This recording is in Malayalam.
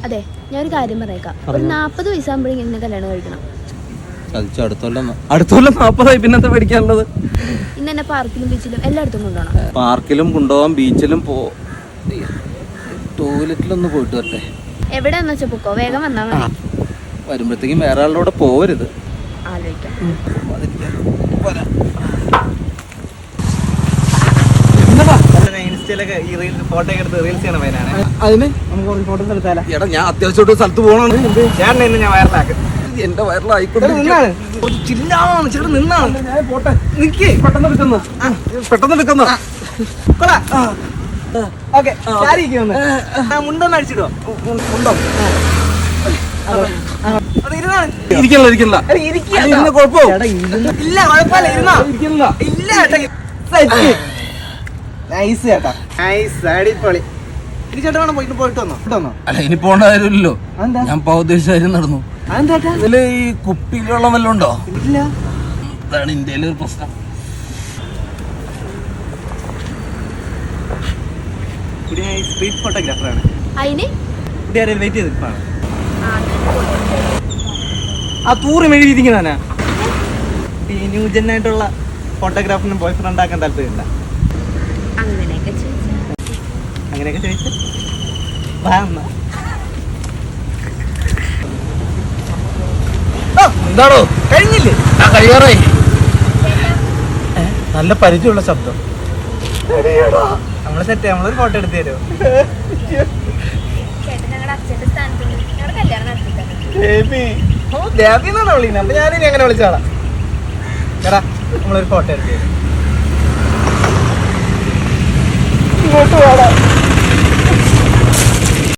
അതെ, ഞാനൊരു കാര്യം പറയേക്കാം. ഒരു 40 വയസ്സാകുമ്പോഴേക്കും എന്നെ കല്യാണം കഴിക്കണം. അടുത്ത കൊല്ലം 40 പിന്നെന്താ പഠിക്കാനുള്ളത്? ഇന്ന് എന്നെ പാർക്കിലും ബീച്ചിലും എല്ലായിടത്തും കൊണ്ടുപോകണം. പാർക്കിലും കൊണ്ടുപോകാം, ബീച്ചിലും ടോയ്ലറ്റിലൊന്ന് പോയിട്ട് വരട്ടെ. എവിടെയാന്ന് വെച്ചാൽ പൊക്കോ, വേഗം വന്നാൽ മതി. വരുമ്പോഴത്തേക്കും വേറെ ആളുടെ പോവരുത്. ആലോചിക്കാം. എടാ ഞാൻ അത്യാവശ്യമായിട്ട് സ്ഥലത്ത് പോകണം. എന്റെ വയറിലായിക്കോട്ടെ. പെട്ടെന്ന് എടുക്കുന്ന മുണ്ടൊന്ന് അടിച്ചിടോ? ഇരിക്കണ്ട കുഴപ്പമോ? ഇല്ല, കുഴപ്പമില്ല, ഇരുന്നോ? ഇല്ല നൈസ് ചേട്ടാ, നൈസ്, അടിപൊളി. ചേട്ടാ വേണം പോയിട്ട് വന്നോ? അല്ല ഇനി പോകേണ്ട കാര്യമില്ലല്ലോ. ഞാൻ ഉദ്ദേശിച്ച നടന്നു. ഇതില് ഈ കുപ്പിയിലുള്ള വല്ലതും ഉണ്ടോ? ഇല്ല. അതാണ് ഇന്ത്യയിലെ ഒരു പ്രശ്നം. സ്ട്രീറ്റ് ഫോട്ടോഗ്രാഫറാണ്. അതിന് വെയിറ്റ് ചെയ്തിരിപ്പാണ്. ആ തൂറി മെഴുകിയിരിക്കുന്നതാ. ഈ ന്യൂജനായിട്ടുള്ള ഫോട്ടോഗ്രാഫറിനും ബോയ് ഫ്രണ്ട് ആക്കാൻ താല്പര്യമില്ല. അങ്ങനെയൊക്കെ ചോദിച്ചു എന്താണോ കഴിഞ്ഞില്ലേ? കഴിയാറായി. നല്ല പരിചയമുള്ള ശബ്ദം. നമ്മള് സെറ്റ്, നമ്മളൊരു ഫോട്ടോ എടുത്ത് തരുമോ? ദേവി എന്നാണ് വിളിക്കുന്നത്. അപ്പൊ ഞാനിനി അങ്ങനെ വിളിച്ചാളാ. ചേട്ടാ നമ്മളൊരു ഫോട്ടോ എടുത്ത് തരും. ഇങ്ങോട്ട് പോടാ.